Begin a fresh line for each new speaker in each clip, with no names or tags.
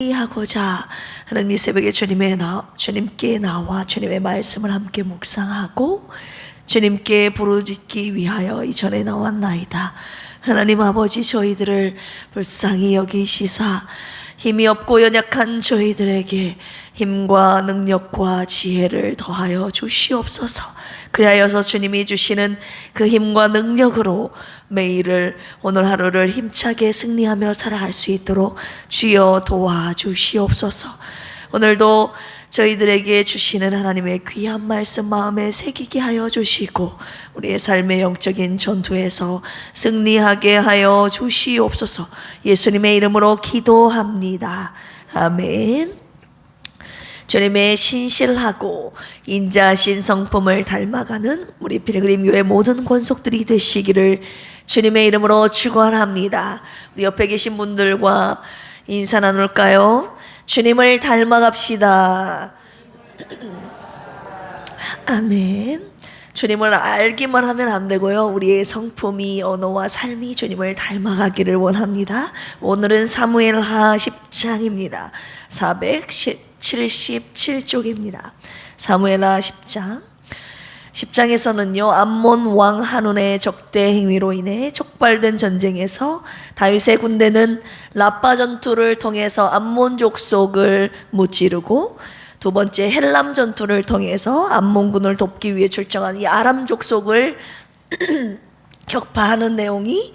하고자 하나님 이 새벽에 주님께 나와 주님의 말씀을 함께 묵상하고 주님께 부르짖기 위하여 이전에 나왔나이다. 하나님 아버지, 저희들을 불쌍히 여기시사 힘이 없고 연약한 저희들에게 힘과 능력과 지혜를 더하여 주시옵소서. 그리하여서 주님이 주시는 그 힘과 능력으로 매일을, 오늘 하루를 힘차게 승리하며 살아갈 수 있도록 주여 도와주시옵소서. 오늘도 저희들에게 주시는 하나님의 귀한 말씀 마음에 새기게 하여 주시고 우리의 삶의 영적인 전투에서 승리하게 하여 주시옵소서. 예수님의 이름으로 기도합니다. 아멘. 주님의 신실하고 인자하신 성품을 닮아가는 우리 필그림교회 모든 권속들이 되시기를 주님의 이름으로 축원합니다. 우리 옆에 계신 분들과 인사 나눌까요? 주님을 닮아갑시다. 아멘. 주님을 알기만 하면 안 되고요, 우리의 성품이, 언어와 삶이 주님을 닮아가기를 원합니다. 오늘은 사무엘하 10장입니다. 477쪽입니다. 사무엘하 10장에서는요, 암몬 왕 한온의 적대 행위로 인해 촉발된 전쟁에서 다윗의 군대는 라빠 전투를 통해서 암몬 족속을 무찌르고, 두 번째 헬람 전투를 통해서 암몬군을 돕기 위해 출정한 이 아람 족속을 격파하는 내용이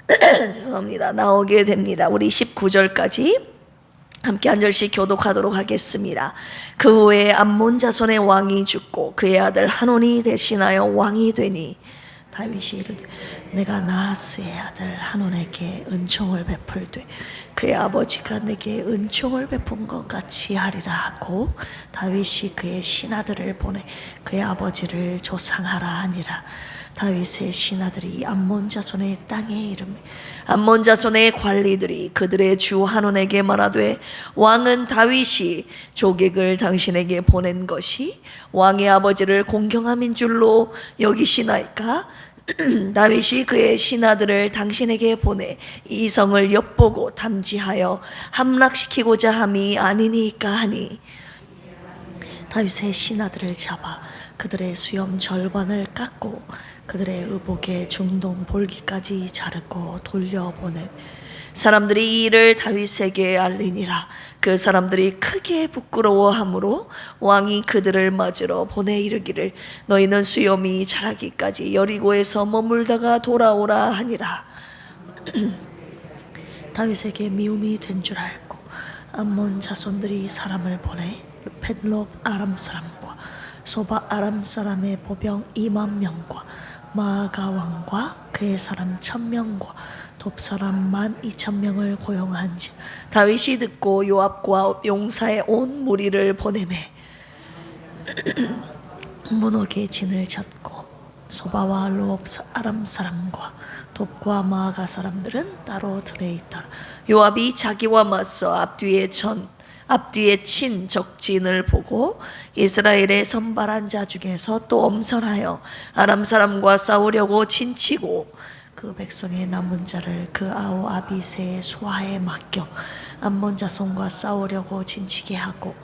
죄송합니다, 나오게 됩니다. 우리 19절까지 함께 한 절씩 교독하도록 하겠습니다. 그 후에 암몬 자손의 왕이 죽고 그의 아들 한온이 대신하여 왕이 되니 다윗이 이르되 내가 나하스의 아들 한온에게 은총을 베풀되 그의 아버지가 내게 은총을 베푼 것 같이 하리라 하고, 다윗이 그의 신하들을 보내 그의 아버지를 조상하라 하니라. 다윗의 신하들이 암몬 자손의 땅에 이르매 암몬 자손의 관리들이 그들의 주 한온에게 말하되 왕은 다윗이 조객을 당신에게 보낸 것이 왕의 아버지를 공경함인 줄로 여기시나이까? 다윗이 그의 신하들을 당신에게 보내 이 성을 엿보고 담지하여 함락시키고자 함이 아니니까 하니, 다윗의 신하들을 잡아 그들의 수염 절반을 깎고 그들의 의복의 중동 볼기까지 자르고 돌려보내 사람들이 이 일을 다윗에게 알리니라. 그 사람들이 크게 부끄러워하므로 왕이 그들을 맞으러 보내 이르기를 너희는 수염이 자라기까지 여리고에서 머물다가 돌아오라 하니라. 다윗에게 미움이 된 줄 알고 암몬 자손들이 사람을 보내 펜롭 아람 사람과 소바 아람 사람의 보병 200,000명과 마아가 왕과 그의 사람 1000명과 돕사람 12,000명을 고용한지 다윗이 듣고 요압과 용사의 온 무리를 보내매 문옥에 진을 쳤고 소바와 로업 아람 사람과 돕과 마아가 사람들은 따로 들에 있더라. 요압이 자기와 맞서 앞뒤에 친 적진을 보고 이스라엘의 선발한 자 중에서 또 엄선하여 아람 사람과 싸우려고 진치고 그 백성의 남은 자를 그 아우 아비새의 소하에 맡겨 암몬 자손과 싸우려고 진치게 하고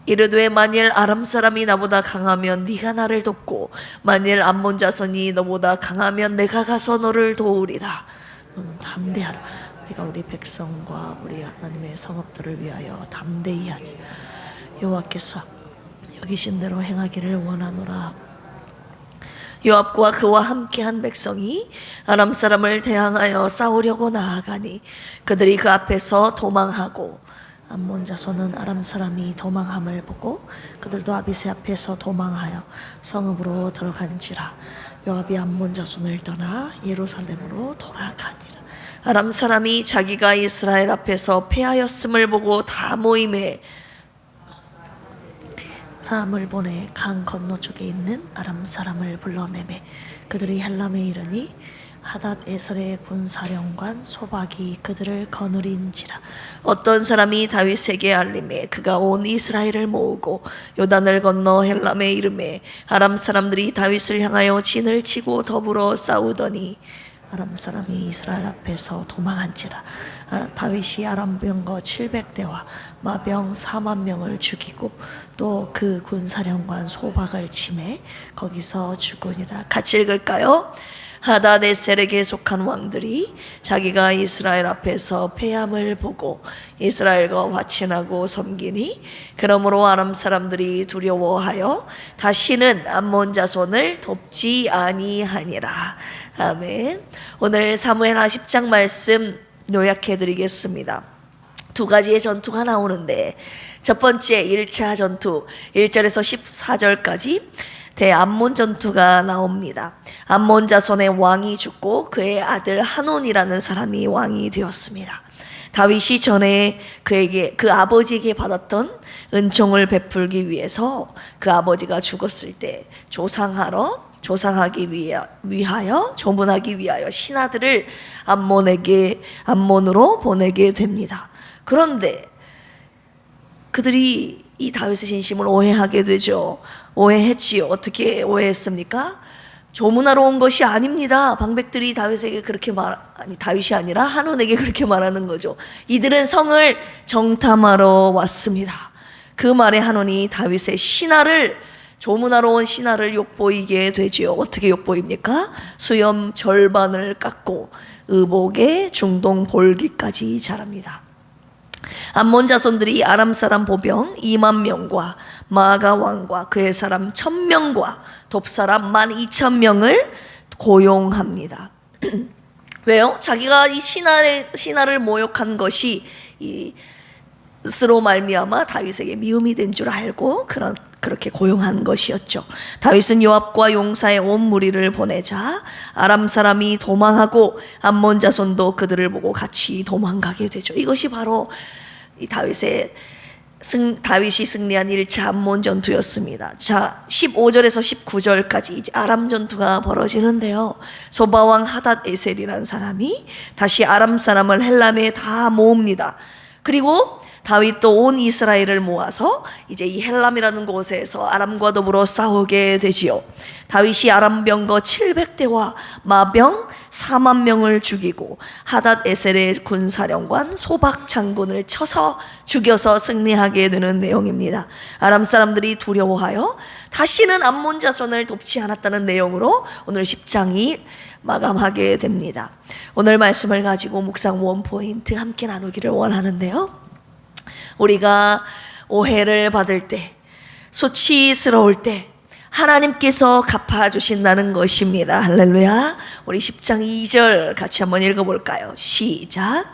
이르되 만일 아람 사람이 나보다 강하면 네가 나를 돕고 만일 암몬 자손이 너보다 강하면 내가 가서 너를 도우리라. 너는 담대하라. 우리가 우리 백성과 우리 하나님의 성읍들을 위하여 담대히 하지. 여호와께서 여기신 대로 행하기를 원하노라. 요압과 그와 함께한 백성이 아람 사람을 대항하여 싸우려고 나아가니 그들이 그 앞에서 도망하고 암몬 자손은 아람 사람이 도망함을 보고 그들도 아비새 앞에서 도망하여 성읍으로 들어간지라. 요압이 암몬 자손을 떠나 예루살렘으로 돌아가니라. 아람 사람이 자기가 이스라엘 앞에서 패하였음을 보고 다 모임에 사람을 보내 강 건너쪽에 있는 아람 사람을 불러내매 그들이 헬람에 이르니 하닷 에설의 군사령관 소박이 그들을 거느린지라. 어떤 사람이 다윗에게 알림에 그가 온 이스라엘을 모으고 요단을 건너 헬람에 이르매 아람 사람들이 다윗을 향하여 진을 치고 더불어 싸우더니 아람 사람이 이스라엘 앞에서 도망한지라. 다윗이 아람 병거 700대와 마병 4만 명을 죽이고 또 그 군사령관 소박을 침해 거기서 죽으니라. 같이 읽을까요? 하다데셀에게 속한 왕들이 자기가 이스라엘 앞에서 패함을 보고 이스라엘과 화친하고 섬기니 그러므로 아람 사람들이 두려워하여 다시는 암몬 자손을 돕지 아니하니라. 아멘. 오늘 사무엘하 10장 말씀 요약해 드리겠습니다. 두 가지의 전투가 나오는데 첫 번째 1차 전투 1절에서 14절까지 대암몬 전투가 나옵니다. 암몬 자손의 왕이 죽고 그의 아들 하논이라는 사람이 왕이 되었습니다. 다윗이 전에 그 아버지에게 받았던 은총을 베풀기 위해서 그 아버지가 죽었을 때 조문하기 위하여 신하들을 암몬으로 보내게 됩니다. 그런데 그들이 이 다윗의 진심을 오해하게 되죠. 오해했지요. 어떻게 오해했습니까? 조문하러 온 것이 아닙니다. 방백들이 다윗이 아니라 하논에게 그렇게 말하는 거죠. 이들은 성을 정탐하러 왔습니다. 그 말에 하논이 다윗의 조문하러 온 신하를 욕보이게 되지요. 어떻게 욕보입니까? 수염 절반을 깎고 의복에 중동 볼기까지 자랍니다. 암몬 자손들이 아람 사람 보병 2만 명과 마아가 왕과 그의 사람 1000명과 돕 사람 12,000명을 고용합니다. 왜요? 자기가 이 신하를 모욕한 것이 스로 말미암아 다윗에게 미움이 된 줄 알고 그렇게 고용한 것이었죠. 다윗은 요압과 용사의 온 무리를 보내자 아람 사람이 도망하고 암몬 자손도 그들을 보고 같이 도망가게 되죠. 이것이 바로 이 다윗이 승리한 1차 암몬 전투였습니다. 자, 15절에서 19절까지 이제 아람 전투가 벌어지는데요. 소바왕 하닷 에셀이라는 사람이 다시 아람 사람을 헬람에 다 모읍니다. 그리고 다윗도 온 이스라엘을 모아서 이제 이 헬람이라는 곳에서 아람과 더불어 싸우게 되지요. 다윗이 아람 병거 700대와 마병 4만 명을 죽이고 하닷 에셀의 군사령관 소박 장군을 쳐서 죽여서 승리하게 되는 내용입니다. 아람 사람들이 두려워하여 다시는 암몬 자손을 돕지 않았다는 내용으로 오늘 10장이 마감하게 됩니다. 오늘 말씀을 가지고 묵상 원포인트 함께 나누기를 원하는데요. 우리가 오해를 받을 때, 수치스러울 때 하나님께서 갚아주신다는 것입니다. 할렐루야. 우리 10장 2절 같이 한번 읽어볼까요? 시작.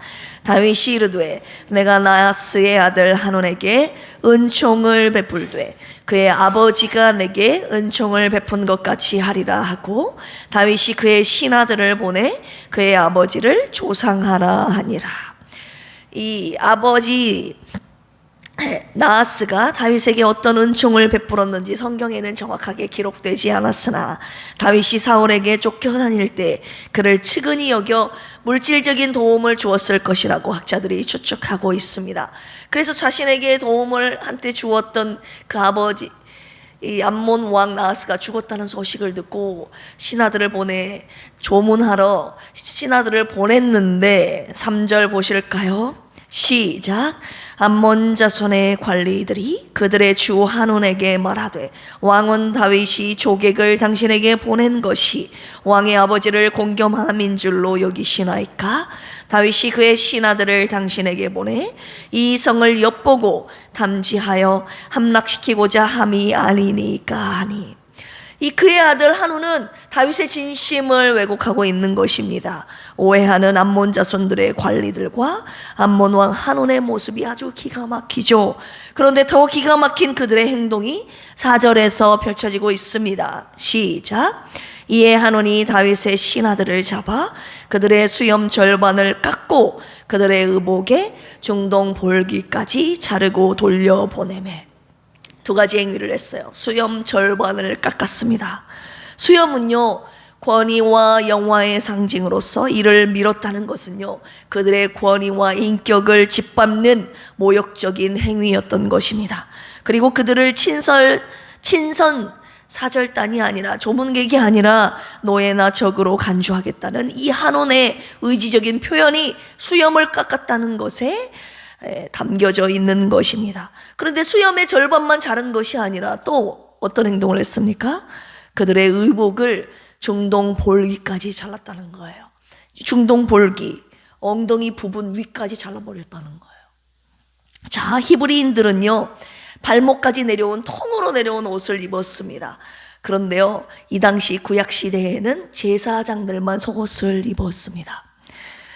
다윗이 이르되 내가 나하스의 아들 하논에게 은총을 베풀되 그의 아버지가 내게 은총을 베푼 것 같이 하리라 하고 다윗이 그의 신하들을 보내 그의 아버지를 조상하라 하니라. 이 아버지 나하스가 다윗에게 어떤 은총을 베풀었는지 성경에는 정확하게 기록되지 않았으나 다윗이 사울에게 쫓겨다닐 때 그를 측은히 여겨 물질적인 도움을 주었을 것이라고 학자들이 추측하고 있습니다. 그래서 자신에게 도움을 한때 주었던 그 아버지 이 암몬 왕 나하스가 죽었다는 소식을 듣고 신하들을 보내 조문하러 신하들을 보냈는데 3절 보실까요? 시작. 암몬 자손의 관리들이 그들의 주 하논에게 말하되 왕은 다윗이 조객을 당신에게 보낸 것이 왕의 아버지를 공경함인 줄로 여기시나이까? 다윗이 그의 신하들을 당신에게 보내 이 성을 엿보고 탐지하여 함락시키고자 함이 아니니까 하니. 이 그의 아들 한우는 다윗의 진심을 왜곡하고 있는 것입니다. 오해하는 암몬 자손들의 관리들과 암몬 왕 한운의 모습이 아주 기가 막히죠. 그런데 더 기가 막힌 그들의 행동이 4절에서 펼쳐지고 있습니다. 시작. 이에 한운이 다윗의 신하들을 잡아 그들의 수염 절반을 깎고 그들의 의복에 중동 볼기까지 자르고 돌려보내매. 두 가지 행위를 했어요. 수염 절반을 깎았습니다. 수염은요, 권위와 영화의 상징으로서 이를 밀었다는 것은요, 그들의 권위와 인격을 짓밟는 모욕적인 행위였던 것입니다. 그리고 그들을 친선 사절단이 아니라 조문객이 아니라 노예나 적으로 간주하겠다는 이 한온의 의지적인 표현이 수염을 깎았다는 것에 담겨져 있는 것입니다. 그런데 수염의 절반만 자른 것이 아니라 또 어떤 행동을 했습니까? 그들의 의복을 중동 볼기까지 잘랐다는 거예요. 중동 볼기, 엉덩이 부분 위까지 잘라버렸다는 거예요. 자, 히브리인들은요, 발목까지 내려온 통으로 내려온 옷을 입었습니다. 그런데요, 이 당시 구약 시대에는 제사장들만 속옷을 입었습니다.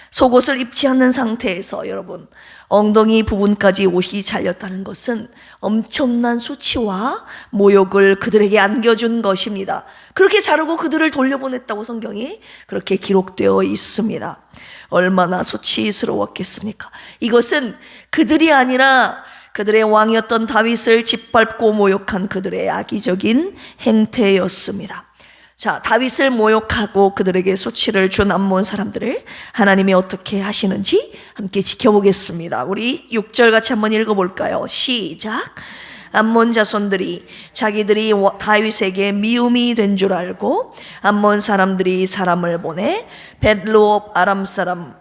속옷을 입지 않는 상태에서 여러분, 엉덩이 부분까지 옷이 잘렸다는 것은 엄청난 수치와 모욕을 그들에게 안겨준 것입니다. 그렇게 자르고 그들을 돌려보냈다고 성경이 그렇게 기록되어 있습니다. 얼마나 수치스러웠겠습니까? 이것은 그들이 아니라 그들의 왕이었던 다윗을 짓밟고 모욕한 그들의 악의적인 행태였습니다. 자, 다윗을 모욕하고 그들에게 수치를 준 암몬 사람들을 하나님이 어떻게 하시는지 함께 지켜보겠습니다. 우리 6절 같이 한번 읽어볼까요? 시작. 암몬 자손들이 자기들이 다윗에게 미움이 된 줄 알고 암몬 사람들이 사람을 보내 벳루옵 아람 사람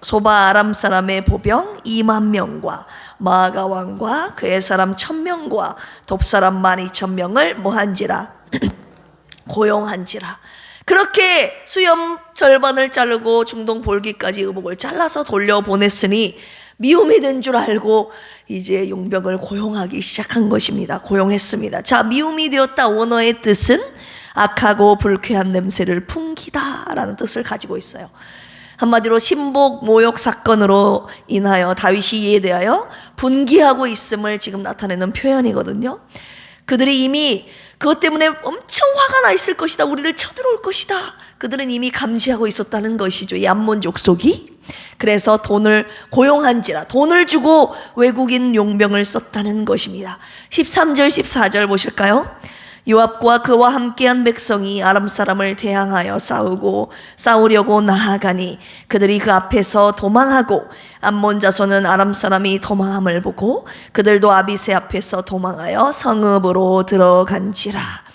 소바 아람 사람의 보병 2만 명과 마아가 왕과 그의 사람 1,000명과 돕 사람 12,000명을 뭐한지라 고용한지라. 그렇게 수염 절반을 자르고 중동 볼기까지 의복을 잘라서 돌려보냈으니 미움이 된 줄 알고 이제 용병을 고용하기 시작한 것입니다. 고용했습니다. 자, 미움이 되었다 원어의 뜻은 악하고 불쾌한 냄새를 풍기다 라는 뜻을 가지고 있어요. 한마디로 신복 모욕 사건으로 인하여 다윗이 이에 대하여 분기하고 있음을 지금 나타내는 표현이거든요. 그들이 이미 그것 때문에 엄청 화가 나 있을 것이다. 우리를 쳐들어올 것이다. 그들은 이미 감지하고 있었다는 것이죠. 이 암몬 족속이. 그래서 돈을 고용한지라, 돈을 주고 외국인 용병을 썼다는 것입니다. 13절 14절 보실까요? 요압과 그와 함께한 백성이 아람 사람을 대항하여 싸우려고 나아가니 그들이 그 앞에서 도망하고 암몬 자손은 아람 사람이 도망함을 보고 그들도 아비새 앞에서 도망하여 성읍으로 들어간지라.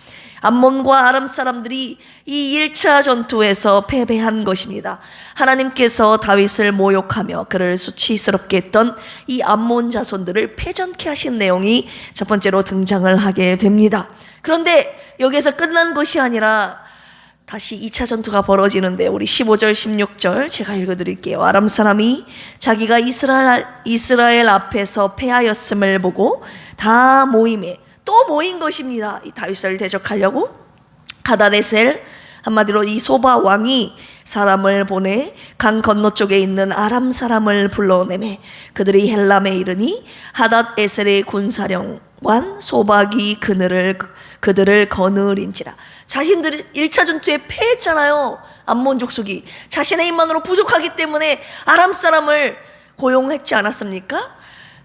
암몬과 아람 사람들이 이 1차 전투에서 패배한 것입니다. 하나님께서 다윗을 모욕하며 그를 수치스럽게 했던 이 암몬 자손들을 패전케 하신 내용이 첫 번째로 등장을 하게 됩니다. 그런데 여기에서 끝난 것이 아니라 다시 2차 전투가 벌어지는데 우리 15절 16절 제가 읽어드릴게요. 아람 사람이 자기가 이스라엘 앞에서 패하였음을 보고 다 모임에 또 모인 것입니다. 이 다윗을 대적하려고. 하다데셀, 한마디로 이 소바 왕이 사람을 보내 강 건너쪽에 있는 아람 사람을 불러내매 그들이 헬람에 이르니 하닷에셀의 군사령관 소박이 그들을 거느린지라. 자신들이 1차 전투에 패했잖아요. 암몬 족속이 자신의 힘만으로 부족하기 때문에 아람 사람을 고용했지 않았습니까?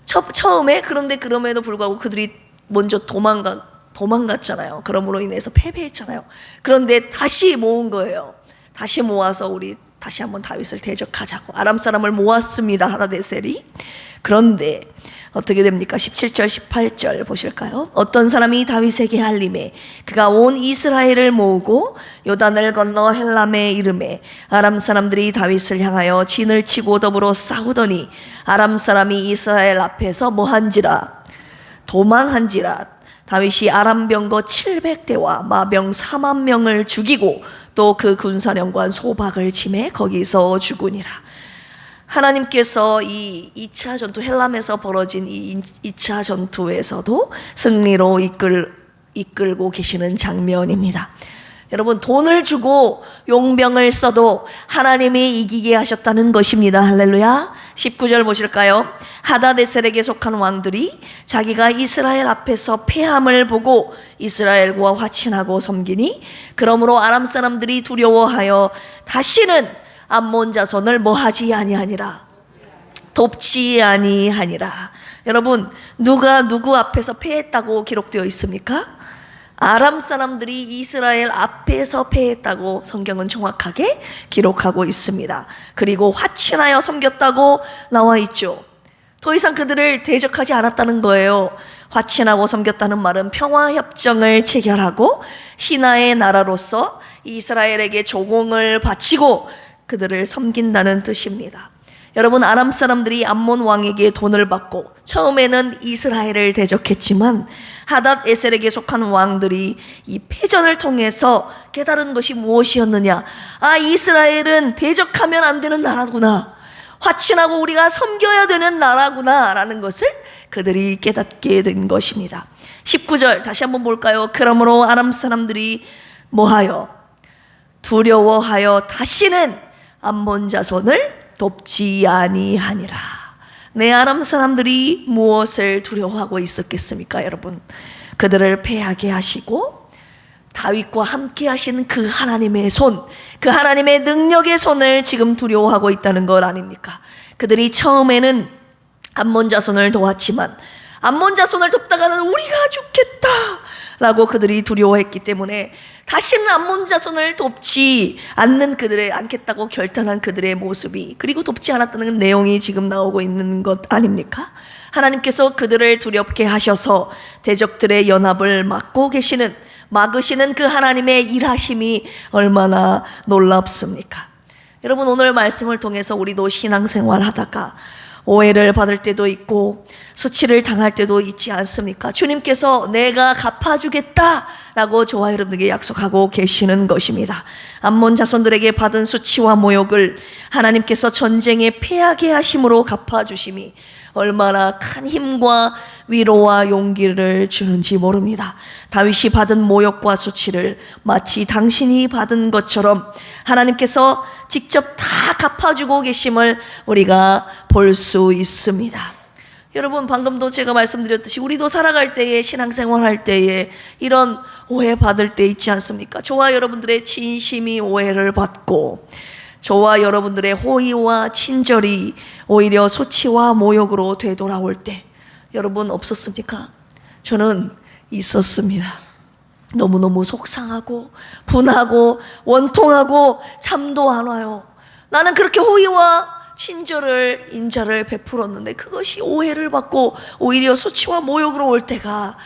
처음에. 그런데 그럼에도 불구하고 그들이 먼저 도망갔잖아요. 그러므로 인해서 패배했잖아요. 그런데 다시 모은 거예요. 다시 모아서 우리 다시 한번 다윗을 대적하자고 아람 사람을 모았습니다. 하다데셀이. 그런데 어떻게 됩니까? 17절 18절 보실까요? 어떤 사람이 다윗에게 알림해 그가 온 이스라엘을 모으고 요단을 건너 헬람에 이르매 아람 사람들이 다윗을 향하여 진을 치고 더불어 싸우더니 아람 사람이 이스라엘 앞에서 뭐한지라 도망한지라. 다윗이 아람 병거 700대와 마병 4만 명을 죽이고 또 그 군사령관 소박을 치매 거기서 죽으니라. 하나님께서 이 2차 전투 헬람에서 벌어진 이 2차 전투에서도 승리로 이끌고 계시는 장면입니다. 여러분, 돈을 주고 용병을 써도 하나님이 이기게 하셨다는 것입니다. 할렐루야. 19절 보실까요? 하다데셀에게 속한 왕들이 자기가 이스라엘 앞에서 패함을 보고 이스라엘과 화친하고 섬기니 그러므로 아람 사람들이 두려워하여 다시는 암몬 자손을 뭐하지 아니하니라 돕지 아니하니라. 여러분, 누가 누구 앞에서 패했다고 기록되어 있습니까? 아람 사람들이 이스라엘 앞에서 패했다고 성경은 정확하게 기록하고 있습니다. 그리고 화친하여 섬겼다고 나와 있죠. 더 이상 그들을 대적하지 않았다는 거예요. 화친하고 섬겼다는 말은 평화협정을 체결하고 신하의 나라로서 이스라엘에게 조공을 바치고 그들을 섬긴다는 뜻입니다. 여러분, 아람 사람들이 암몬 왕에게 돈을 받고 처음에는 이스라엘을 대적했지만 하닷 에셀에게 속한 왕들이 이 패전을 통해서 깨달은 것이 무엇이었느냐? 이스라엘은 대적하면 안 되는 나라구나, 화친하고 우리가 섬겨야 되는 나라구나 라는 것을 그들이 깨닫게 된 것입니다. 19절 다시 한번 볼까요? 그러므로 아람 사람들이 뭐하여? 두려워하여 다시는 암몬 자손을 돕지 아니하니라. 네, 아람 사람들이 무엇을 두려워하고 있었겠습니까, 여러분? 그들을 패하게 하시고 다윗과 함께 하신 그 하나님의 손, 그 하나님의 능력의 손을 지금 두려워하고 있다는 것 아닙니까? 그들이 처음에는 암몬 자손을 도왔지만 암몬 자손을 돕다가는 우리가 죽겠다 라고 그들이 두려워했기 때문에 다시는 암몬 자손을 돕지 않겠다고 결단한 그들의 모습이, 그리고 돕지 않았다는 내용이 지금 나오고 있는 것 아닙니까? 하나님께서 그들을 두렵게 하셔서 대적들의 연합을 막으시는 그 하나님의 일하심이 얼마나 놀랍습니까? 여러분, 오늘 말씀을 통해서 우리도 신앙생활 하다가 오해를 받을 때도 있고 수치를 당할 때도 있지 않습니까? 주님께서 내가 갚아주겠다라고 저와 여러분에게 약속하고 계시는 것입니다. 암몬 자손들에게 받은 수치와 모욕을 하나님께서 전쟁에 패하게 하심으로 갚아주심이 얼마나 큰 힘과 위로와 용기를 주는지 모릅니다. 다윗이 받은 모욕과 수치를 마치 당신이 받은 것처럼 하나님께서 직접 다 갚아주고 계심을 우리가 볼 수 있습니다. 여러분, 방금도 제가 말씀드렸듯이 우리도 살아갈 때에, 신앙생활 할 때에 이런 오해 받을 때 있지 않습니까? 저와 여러분들의 진심이 오해를 받고 저와 여러분들의 호의와 친절이 오히려 수치와 모욕으로 되돌아올 때 여러분 없었습니까? 저는 있었습니다. 너무너무 속상하고 분하고 원통하고 잠도 안 와요. 나는 그렇게 호의와 친절을, 인자를 베풀었는데 그것이 오해를 받고 오히려 수치와 모욕으로 올 때가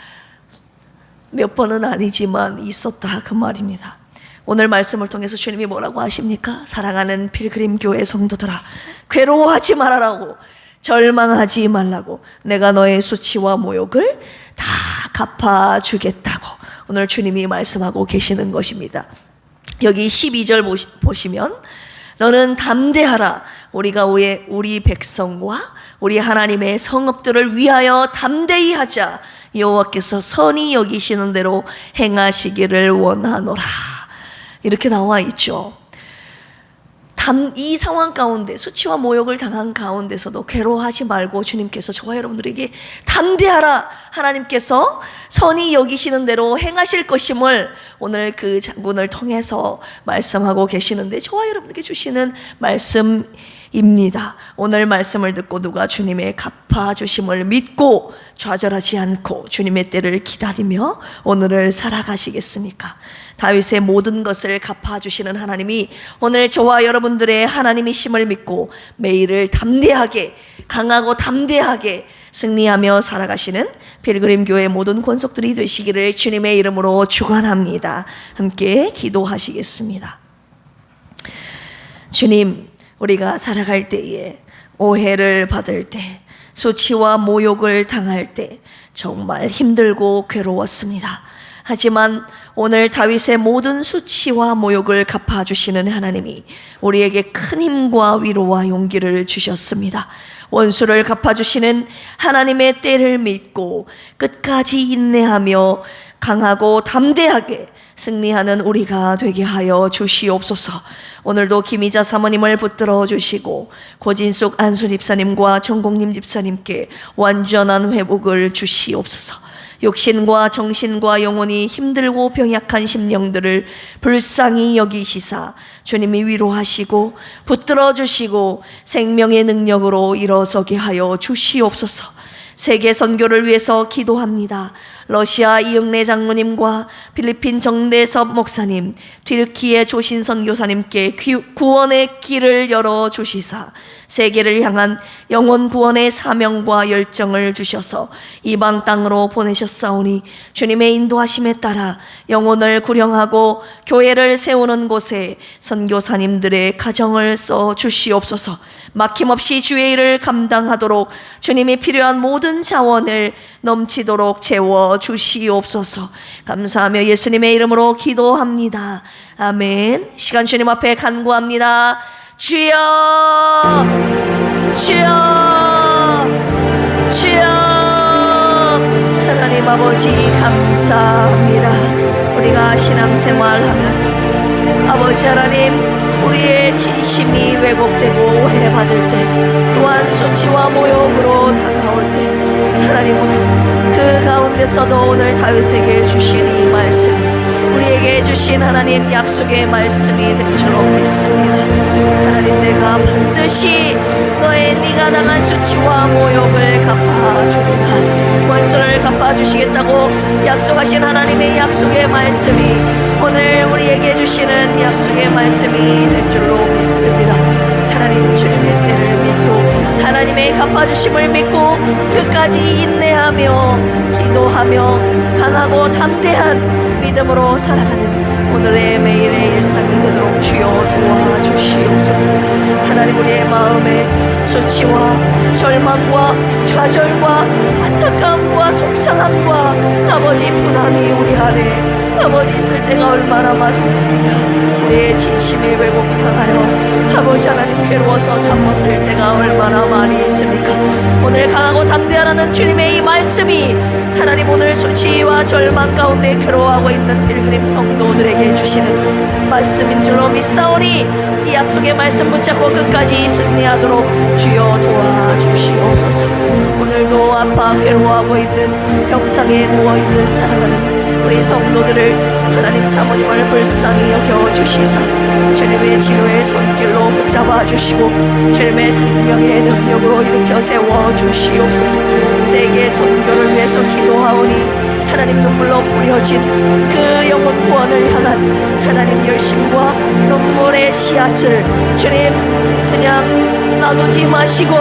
몇 번은 아니지만 있었다, 그 말입니다. 오늘 말씀을 통해서 주님이 뭐라고 하십니까? 사랑하는 필그림 교회 성도들아, 괴로워하지 말아라고, 절망하지 말라고, 내가 너의 수치와 모욕을 다 갚아주겠다고 오늘 주님이 말씀하고 계시는 것입니다. 여기 12절 보시면 너는 담대하라. 우리가 우리 백성과 우리 하나님의 성읍들을 위하여 담대히 하자. 여호와께서 선히 여기시는 대로 행하시기를 원하노라. 이렇게 나와 있죠. 이 상황 가운데, 수치와 모욕을 당한 가운데서도 괴로워하지 말고 주님께서 저와 여러분들에게 담대하라, 하나님께서 선히 여기시는 대로 행하실 것임을 오늘 그 장군을 통해서 말씀하고 계시는데, 저와 여러분에게 주시는 말씀입니다. 오늘 말씀을 듣고 누가 주님의 갚아주심을 믿고 좌절하지 않고 주님의 때를 기다리며 오늘을 살아가시겠습니까? 다윗의 모든 것을 갚아주시는 하나님이 오늘 저와 여러분들의 하나님이심을 믿고 매일을 담대하게, 강하고 담대하게 승리하며 살아가시는 필그림 교회 모든 권속들이 되시기를 주님의 이름으로 축원합니다. 함께 기도하시겠습니다. 주님, 우리가 살아갈 때에 오해를 받을 때, 수치와 모욕을 당할 때 정말 힘들고 괴로웠습니다. 하지만 오늘 다윗의 모든 수치와 모욕을 갚아주시는 하나님이 우리에게 큰 힘과 위로와 용기를 주셨습니다. 원수를 갚아주시는 하나님의 때를 믿고 끝까지 인내하며 강하고 담대하게 승리하는 우리가 되게 하여 주시옵소서. 오늘도 김희자 사모님을 붙들어 주시고 고진숙 안수 집사님과 정공님 집사님께 완전한 회복을 주시옵소서. 육신과 정신과 영혼이 힘들고 병약한 심령들을 불쌍히 여기시사 주님이 위로하시고 붙들어 주시고 생명의 능력으로 일어서게 하여 주시옵소서. 세계 선교를 위해서 기도합니다. 러시아 이응래 장로님과 필리핀 정대섭 목사님, 튀르키예 조신 선교사님께 구원의 길을 열어주시사 세계를 향한 영혼 구원의 사명과 열정을 주셔서 이방 땅으로 보내셨사오니 주님의 인도하심에 따라 영혼을 구령하고 교회를 세우는 곳에 선교사님들의 가정을 써 주시옵소서. 막힘없이 주의 일을 감당하도록 주님이 필요한 모든 자원을 넘치도록 채워 주시옵소서. 감사하며 예수님의 이름으로 기도합니다. 아멘. 시간 주님 앞에 간구합니다. 주여, 주여, 주여. 하나님 아버지 감사합니다. 우리가 신앙생활 하면서 아버지 하나님, 우리의 진심이 왜곡되고 오해받을 때, 또한 수치와 모욕으로 다가올 때, 하나님은 그 가운데서도 오늘 다윗에게 주신 이 말씀이 우리에게 주신 하나님 약속의 말씀이 된 줄로 믿습니다. 하나님, 내가 반드시 네가 당한 수치와 모욕을 갚아주리라. 원수를 갚아주시겠다고 약속하신 하나님의 약속의 말씀이 오늘 우리에게 주시는 약속의 말씀이 된 줄로 믿습니다. 하나님, 주님의 때를 믿고 하나님의 갚아주심을 믿고 끝까지 인내하며 기도하며 강하고 담대한 믿음으로 살아가는 오늘의 매일의 일상이 되도록 주여 도와주시옵소서. 하나님, 우리의 마음에 수치와 절망과 좌절과 안타까움과 속상함과 아버지 분함이 우리 안에 아버지 있을 때가 얼마나 많습니까? 우리의 진심이 왜곡당하여 아버지 하나님 괴로워서 잠 못 들 때가 얼마나 많이 있습니까? 오늘 강하고 담대하라는 주님의 이 말씀이 하나님, 오늘 수치와 절망 가운데 괴로워하고 있는 필그림 성도들에게 주시는 말씀인 줄로 믿사오니 이 약속의 말씀 붙잡고 끝까지 승리하도록 주여 도와주시옵소서. 오늘도 아파 괴로워하고 있는 병상에 누워있는 사랑하는 우리 성도들을 하나님 사모님을 불쌍히 여겨주시사 주님의 치료의 손길로 붙잡아 주시고 주님의 생명의 능력으로 일으켜 세워주시옵소서. 세계 선교를 위해서 기도하오니 하나님, 눈물로 뿌려진 그 영혼 구원을 향한 하나님 열심과 눈물의 씨앗을 주님 그냥 놔두지 마시고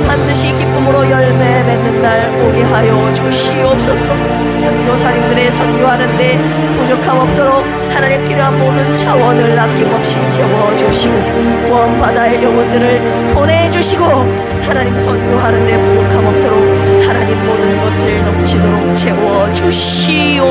반드시 기쁨으로 열매 맺는 날 오게 하여 주시옵소서. 선교사님들의 선교하는데 부족함 없도록 하나님 필요한 모든 자원을 아낌없이 채워주시고 구원받아 할 영혼들을 보내주시고 하나님 선교하는데 부족함 없도록 하나님 모든 것을 넘치도록 채워주시옵소서.